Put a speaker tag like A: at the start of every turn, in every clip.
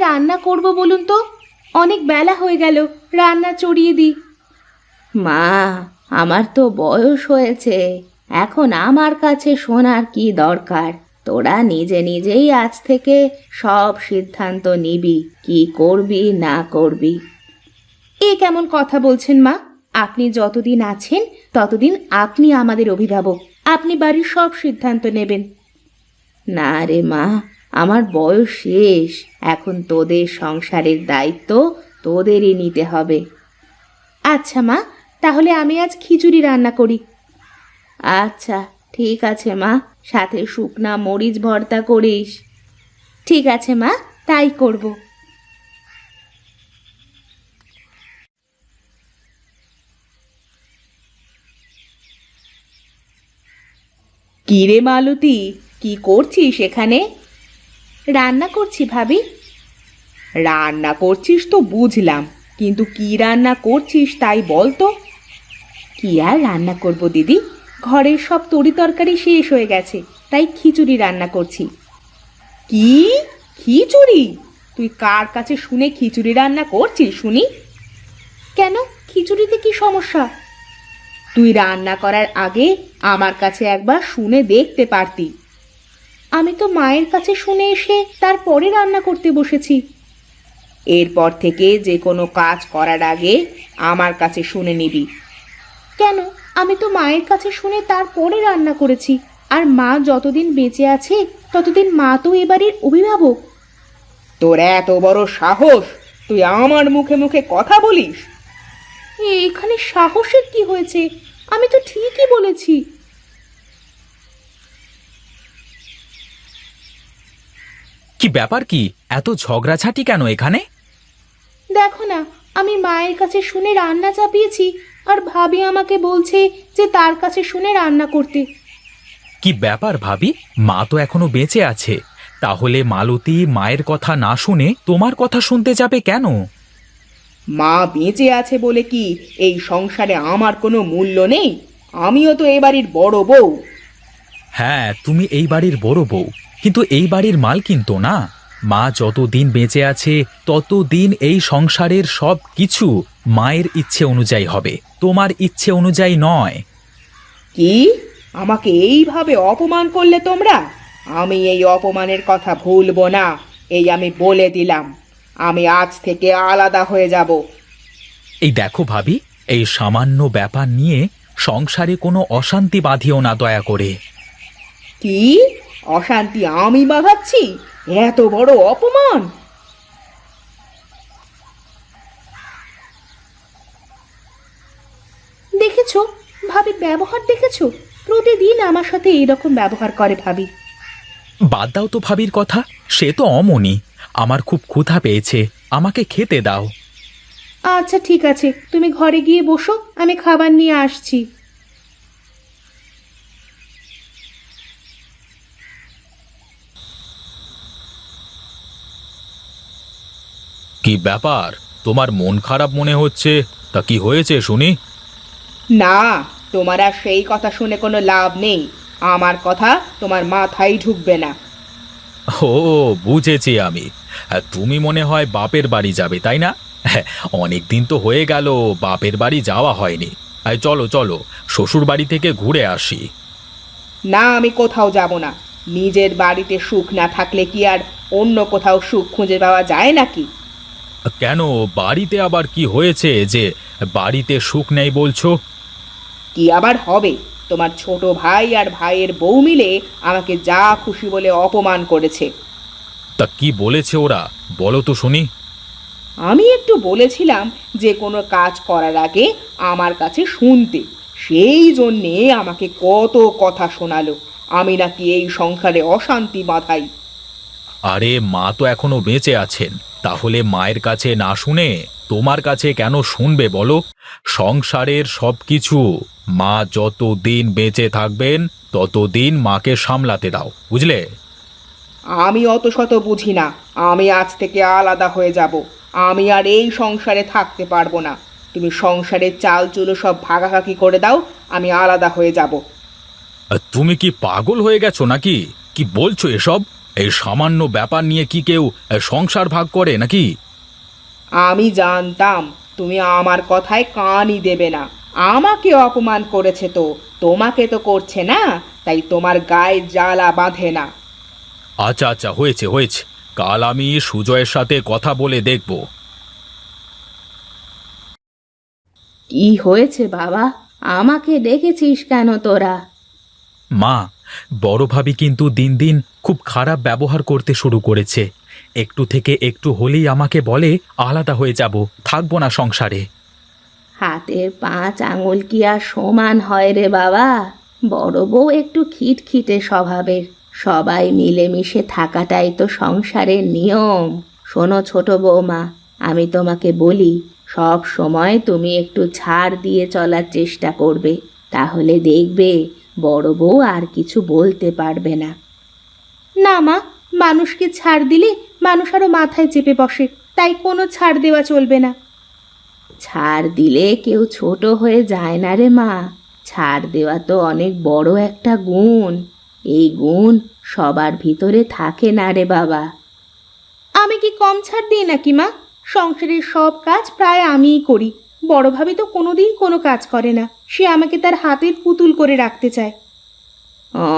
A: রান্না করব বলুন তো? অনেক বেলা হয়ে গেল, রান্না চড়িয়ে দিই। মা, আমার তো বয়স হয়েছে, এখন আমার কাছে শোনার কি দরকার? তোরা নিজে নিজেই আজ থেকে সব সিদ্ধান্ত নিবি, কি করবি না করবি। এ কেমন কথা বলছেন মা? আপনি যতদিন আছেন ততদিন আপনি আমাদের অভিভাবক, আপনি বাড়ির সব সিদ্ধান্ত নেবেন। না রে মা, আমার বয়স শেষ, এখন তোদের সংসারের দায়িত্ব তোদেরই নিতে হবে। আচ্ছা মা, তাহলে আমি আজ খিচুড়ি রান্না করি। আচ্ছা ঠিক আছে মা, সাথে শুকনা মরিচ ভর্তা করিস। ঠিক আছে মা, তাই করব। কি রে মালতী, কি করছিস এখানে? রান্না করছি ভাবি। রান্না করছিস তো বুঝলাম, কিন্তু কি রান্না করছিস তাই বল তো। কি আর রান্না করব দিদি, ঘরের সব তরিতরকারি শেষ হয়ে গেছে, তাই খিচুড়ি রান্না করছি। কি? খিচুড়ি? তুই কার কাছে শুনে খিচুড়ি রান্না করছিস শুনি? কেন, খিচুড়িতে কি সমস্যা? তুই রান্না করার আগে আমার কাছে একবার শুনে দেখতে পারতি। আমি তো মায়ের কাছে শুনে এসে তারপরে রান্না করতে বসেছি। এরপর থেকে যে কোনো কাজ করার আগে আমার কাছে শুনে নিবি। কেন, আমি তো মায়ের কাছে শুনে তারপরে রান্না করেছি, আর মা যতদিন বেঁচে আছে ততদিন মা তো এবারের অভিভাবক। তোর এত বড় সাহস, তুই আমার মুখে মুখে কথা বলিস? এখানে সাহসের কি হয়েছে? আমি তো ঠিকই বলেছি।
B: কি ব্যাপার? কি এত ঝগড়াঝাটি কেন এখানে?
A: দেখো না, আমি মায়ের কাছে শুনে রান্না চাপিয়েছি, আর ভাবি আমাকে বলছে যে তার কাছে শুনে রান্না করতে।
B: কি ব্যাপার ভাবি, মা তো এখনো বেঁচে আছে, তাহলে মালতী মায়ের কথা না শুনে তোমার কথা শুনতে যাবে কেন?
A: মা বেঁচে আছে বলে কি এই সংসারে আমার কোনো মূল্য নেই? আমিও তো এ বাড়ির বড় বউ।
B: হ্যাঁ, তুমি এই বাড়ির বড় বউ, কিন্তু এই বাড়ির মালকিন তো না। মা যতদিন বেঁচে আছে ততদিন এই সংসারের সব কিছু মায়ের ইচ্ছে অনুযায়ী হবে, তোমার ইচ্ছে অনুযায়ী নয়।
A: কি? আমাকে এইভাবে অপমান করলে তোমরা? আমি এই অপমানের কথা ভুলবো না, এই আমি বলে দিলাম। আমি আজ থেকে আলাদা হয়ে যাব।
B: এই দেখো ভাবি, এই সামান্য ব্যাপার নিয়ে সংসারে কোনো অশান্তি বাঁধিও না দয়া করে।
A: কি? অশান্তি আমি বাঁধাচ্ছি? এত বড় অপমান! দেখেছো ভাবির ব্যবহার, দেখেছো? প্রতিদিন আমার সাথে এইরকম ব্যবহার করে ভাবি।
B: বাদ দাও তো ভাবির কথা, সে তো অমনি। আমার খুব ক্ষুধা পেয়েছে, আমাকে খেতে দাও।
A: আচ্ছা ঠিক আছে, তুমি ঘরে গিয়ে বসো, আমি খাবার নিয়ে আসছি।
B: কি ব্যাপার, তোমার মন খারাপ মনে হচ্ছে? তা কি হয়েছে শুনি?
A: না, তোমার আর সেই কথা শুনে কোনো লাভ নেই। আমার কথা তোমার মাথায় ঢুকবে না।
B: ও, বুঝেছি আমি। তুমি মনে হয় বাপের বাড়ি যাবে, তাই না? অনেক দিন তো হয়ে গেল বাপের বাড়ি যাওয়া হয়নি। চলো চলো, শ্বশুর বাড়ি থেকে ঘুরে আসি।
A: না, আমি কোথাও যাব না। নিজের বাড়িতে সুখ না থাকলে কি আর অন্য কোথাও সুখ খুঁজে পাওয়া যায় নাকি?
B: কেন, বাড়িতে আবার কি হয়েছে যে বাড়িতে সুখ নেই বলছো?
A: কি আবার হবে? তোমার ছোট ভাই আর ভাইয়ের বউ মিলে আমাকে যা খুশি বলে অপমান করেছে।
B: তা কি বলেছে ওরা, বলো তো শুনি।
A: আমি একটু বলেছিলাম যে কোনো কাজ করার আগে আমার কাছে শুনতে, সেই জন্যে আমাকে কত কথা শোনালো। আমি নাকি এই সংসারে অশান্তি বাঁধাই।
B: আরে মা তো এখনো বেঁচে আছেন, তাহলে মায়ের কাছে না শুনে তোমার কাছে কেন শুনবে বলো? সংসারের সবকিছু মা যতদিন বেঁচে থাকবেন ততদিন মাকে সামলাতে দাও, বুঝলে?
A: আমি অত শত বুঝি না। আমি আজ থেকে আলাদা হয়ে যাব। আমি আর এই সংসারে থাকতে পারবো না। তুমি সংসারের চাল চুলো সব ভাগাভাগি করে দাও, আমি আলাদা হয়ে যাব।
B: তুমি কি পাগল হয়ে গেছো নাকি? কি বলছো এসব? এই সামান্য ব্যাপার নিয়ে কি কেউ সংসার ভাগ করে নাকি?
A: আমি জানতাম তুমি আমার কথায় কানই দেবে না। আমাকে অপমান করেছে তো, তোমাকে তো করছে না, তাই তোমার গায়ে জ্বালা বাঁধে না।
B: আচ্ছা আচ্ছা, হয়েছে হয়েছে, কাল আমি সুজয়ের সাথে কথা বলে দেখব।
A: কি হয়েছে বাবা? আমাকে ডেকেছিস কেন তোরা?
B: মা, বড় ভাবি কিন্তু দিন দিন খুব খারাপ ব্যবহার করতে শুরু করেছে। একটু থেকে একটু হলেই আমাকে বলে আলাদা হয়ে যাব, থাকবো না সংসারে।
A: হাতের 5 আঙুল কি আর সমান হয় রে বাবা? বড় বউ একটু খিটখিটে স্বভাবের। সবাই মিলেমিশে থাকাটাই তো সংসারের নিয়ম। শোনো ছোট বৌমা, আমি তোমাকে বলি, সব সময় তুমি একটু ছাড় দিয়ে চলার চেষ্টা করবে, তাহলে দেখবে বড় বউ আর কিছু বলতে পারবে না। না মা, মানুষকে ছাড় দিলে মানুষ আরো মাথায় চেপে বসে, তাই কোনো ছাড় দেওয়া চলবে না। ছাড় দিলে কেউ ছোট হয়ে যায় না রে মা। ছাড় দেওয়া তো অনেক বড় একটা গুণ। এই গুণ সবার ভিতরে থাকে না রে বাবা। আমি কি কম ছাড় দিই নাকি মা? সংসারের সব কাজ প্রায় আমিই করি। বড় ভাবি তো কোনোদিন কোনো কাজ করে না, সে আমাকে তার হাতের পুতুল করে রাখতে চায়।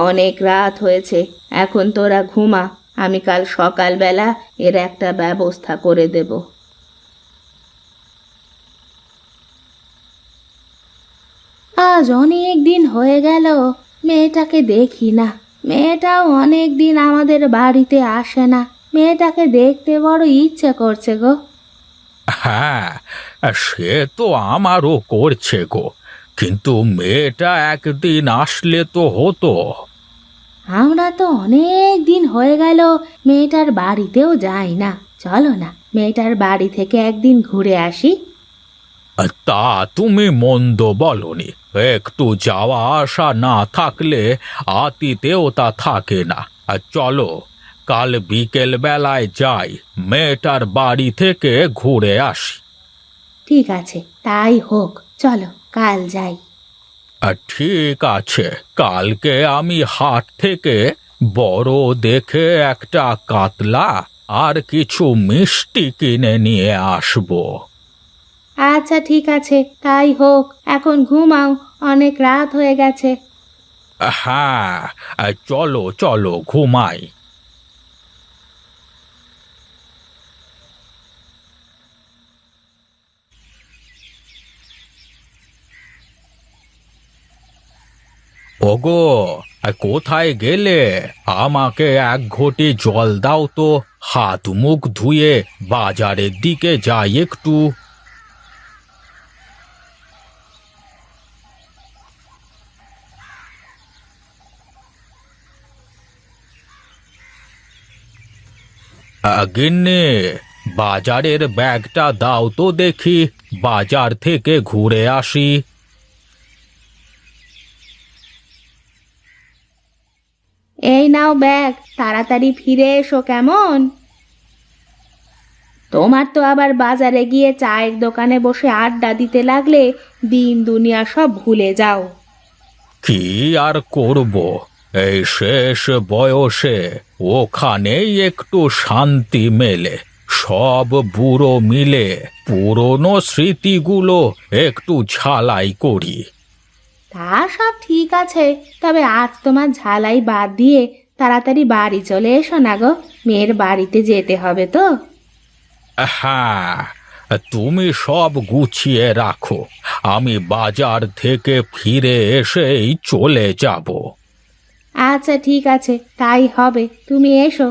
A: অনেক রাত হয়েছে, এখন তোরা ঘুমা। আমি কাল সকালবেলা এর একটা ব্যবস্থা করে দেব। আজ অনেক দিন হয়ে গেল মেয়েটাকে দেখি না। মেয়েটাও অনেক দিন আমাদের বাড়িতে আসে না। মেয়েটাকে দেখতে বড় ইচ্ছে করছে গো।
B: হ্যাঁ, সে তো আমারও করছে গো, কিন্তু মেয়েটা একদিন আসলে তো হতো।
A: আমরা তো অনেক দিন হয়ে গেল মেয়েটার বাড়িতেও যাই না। চলো না, মেয়েটার বাড়ি থেকে একদিন ঘুরে আসি।
B: তা তুমি মন্দ বলনি, একটু যাওয়া আসা না থাকলে আতিতেও তা থাকে না। আর চলো, কাল বিকেল বেলায় যাই, মেয়েটার বাড়ি থেকে ঘুরে আসি।
A: ঠিক আছে, তাই হোক, চলো কাল যাই।
B: ঠিক আছে, কালকে আমি হাট থেকে বড় দেখে একটা কাতলা আর কিছু মিষ্টি কিনে নিয়ে আসবো।
A: আচ্ছা ঠিক আছে, তাই হোক। এখন ঘুমাও, অনেক রাত হয়ে গেছে।
B: হ্যাঁ, চলো চলো ঘুমাই। ওগো, কোথায় গেলে? আমাকে এক ঘটি জল দাও তো, হাত মুখ ধুয়ে বাজারের দিকে যাই একটু। গিন্নি, বাজারের ব্যাগটা দাও তো দেখি, বাজার থেকে ঘুরে আসি।
A: এই নাও ব্যাগ, তাড়াতাড়ি ফিরে এসো কেমন? তোমার তো আবার বাজারে গিয়ে চায়ের দোকানে বসে আড্ডা দিতে লাগলে দিন দুনিয়া সব ভুলে যাও।
B: কি আর করব, এই শেষ বয়সে ওখানেই একটু শান্তি মেলে। সব বুড়ো মিলে পুরনো স্মৃতিগুলো একটু ঝালাই করি।
A: তা সব ঠিক আছে, তবে আজ তোমার ঝালাই বাদ দিয়ে তাড়াতাড়ি বাড়ি চলে এসো না গো, মেয়ের বাড়িতে যেতে হবে তো।
B: হ্যাঁ, তুমি সব গুছিয়ে রাখো, আমি বাজার থেকে ফিরে এসেই চলে যাব।
A: আচ্ছা ঠিক আছে, তাই হবে, তুমি এসো।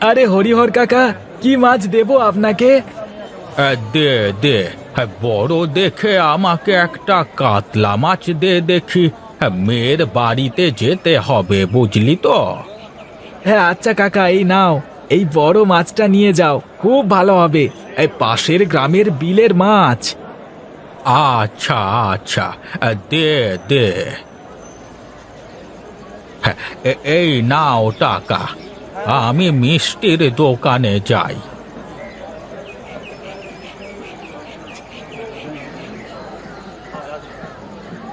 C: আরে হরিহর কাকা, কি মাছ দেবো আপনাকে?
B: দে দে, বড় দেখে আমাকে একটা কাতলা মাছ দে দেখি। মেয়ের বাড়িতে যেতে হবে, বুঝলি তো।
C: হ্যাঁ আচ্ছা কাকা, এই নাও, এই বড় মাছটা নিয়ে যাও, খুব ভালো হবে। এই পাশের গ্রামের বিলের মাছ।
B: আচ্ছা আচ্ছা, দে দে। এই নাও টাকা, আমি মিষ্টির দোকানে যাই।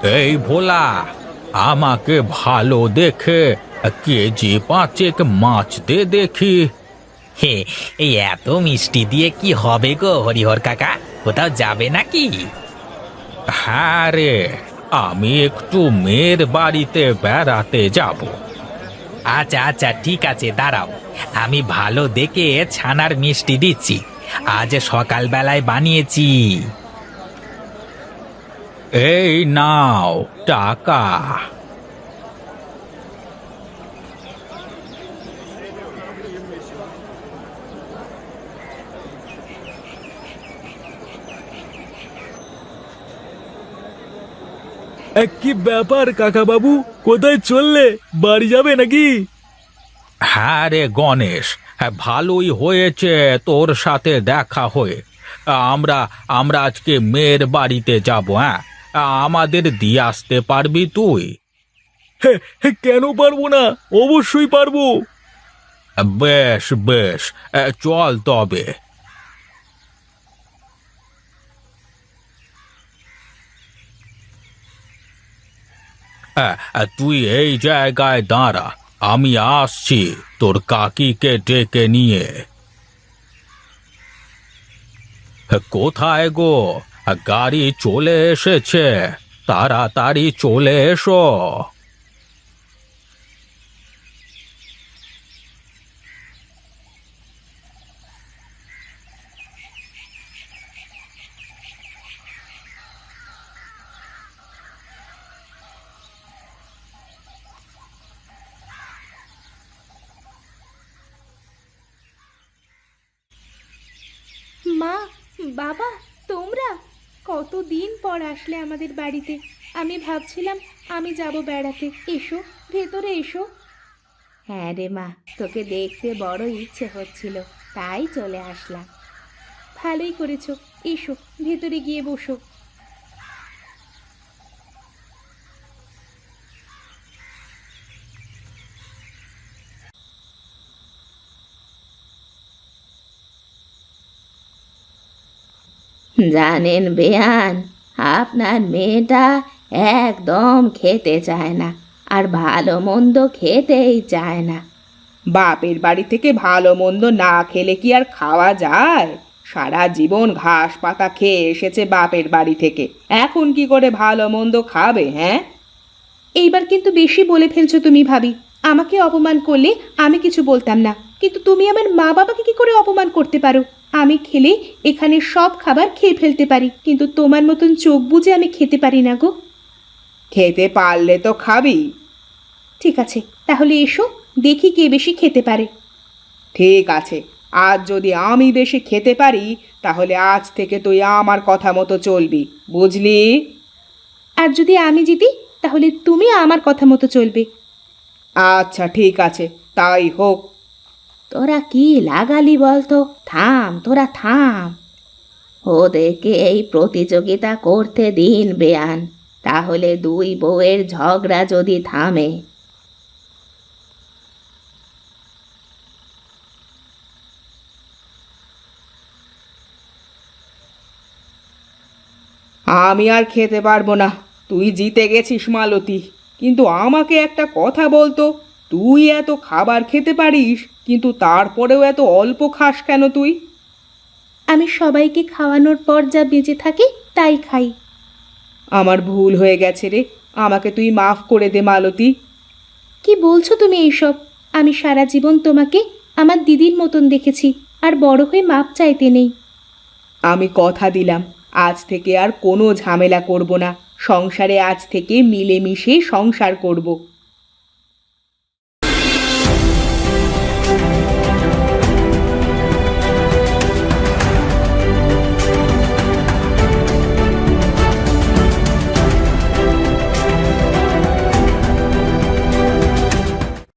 B: এই ভোলা, আমাকে ভালো দেখে কেজি 5 মাছ দে দেখি।
D: হে, এই এত মিষ্টি দিয়ে কি হবে গো হরিহর কাকা? কোথাও যাবে নাকি?
B: হ্যাঁ রে, আমি একটু মেয়ের বাড়িতে বেড়াতে যাব।
D: আচ্ছা আচ্ছা, ঠিক আছে, দাঁড়াও, আমি ভালো দেখে ছানার মিষ্টি দিচ্ছি। আজ সকালবেলায় বানিয়েছি।
B: এই নাও টাকা।
C: কি ব্যাপার কাকা বাবু, কোথায় চললে? বাড়ি যাবে নাকি?
B: হ্যাঁ রে গণেশ, হ্যাঁ, ভালোই হয়েছে তোর সাথে দেখা হয়ে। আমরা আমরা আজকে মেয়ের বাড়িতে যাব। হ্যাঁ, আমাদের দিয়ে আসতে পারবি তুই?
C: কেন পারবো না, অবশ্যই পারবো।
B: বেশ বেশ, চল তবে। তুই এই জায়গায় দাঁড়া, আমি আসছি তোর কাকিকে ডেকে নিয়ে। কোথায় গো? গাড়ি চলে এসেছে, তাড়াতাড়ি চলে এসো।
A: মা, বাবা, তোমরা কতদিন পর আসলে আমাদের বাড়িতে। আমি ভাবছিলাম আমি যাব বেড়াতে। এসো, ভেতরে এসো। হ্যাঁ রে মা, তোকে দেখতে বড় ইচ্ছে হচ্ছিল, তাই চলে আসলাম। ভালোই করেছো, এসো ভেতরে গিয়ে বসো। জানেন বেয়ান, আপনার মেয়েটা একদম খেতে চায় না, আর ভালো মন্দ খেতেই চায় না। বাপের বাড়ি থেকে ভালো মন্দ না খেলে কি আর খাওয়া যায়? সারা জীবন ঘাস পাতা খেয়ে এসেছে বাপের বাড়ি থেকে, এখন কি করে ভালো মন্দ খাবে? হ্যাঁ, এইবার কিন্তু বেশি বলে ফেলছো তুমি ভাবি। আমাকে অপমান করলে আমি কিছু বলতাম না, কিন্তু তুমি আমার মা বাবাকে কি করে অপমান করতে পারো? আমি খেলে এখানে সব খাবার খেয়ে ফেলতে পারি, কিন্তু তোমার মতন চোখ বুজে আমি খেতে পারি না গো। খেতে পারলে তো খাবি। ঠিক আছে, তাহলে এসো, দেখি কে বেশি খেতে পারে। ঠিক আছে, আজ যদি আমি বেশি খেতে পারি, তাহলে আজ থেকে তুই আমার কথা মতো চলবি, বুঝলি? আর যদি আমি জিতি, তাহলে তুমি আমার কথা মতো চলবে। আচ্ছা ঠিক আছে, তাই হোক। তোরা কি লাগালি বলতো? থাম, তোরা থাম। ওদেরকে এই প্রতিযোগিতা করতে দিন বেয়ান, তাহলে দুই বউয়ের ঝগড়া যদি থামে। আমি আর খেতে পারবো না, তুই জিতে গেছিস মালতী। কিন্তু আমাকে একটা কথা বলতো, তুই এত খাবার খেতে পারিস, কিন্তু তারপরেও এত অল্প খাস কেন তুই? আমি সবাইকে খাওয়ানোর পর যা বেঁচে থাকি তাই খাই। আমার ভুল হয়ে গেছে রে, আমাকে তুই মাফ করে দে মালতী। কি বলছো তুমি এইসব? আমি সারা জীবন তোমাকে আমার দিদির মতন দেখেছি, আর বড় হয়ে মাপ চাইতে নেই। আমি কথা দিলাম, আজ থেকে আর কোনো ঝামেলা করব না, সংসারে আজ থেকে মিলেমিশে সংসার করব।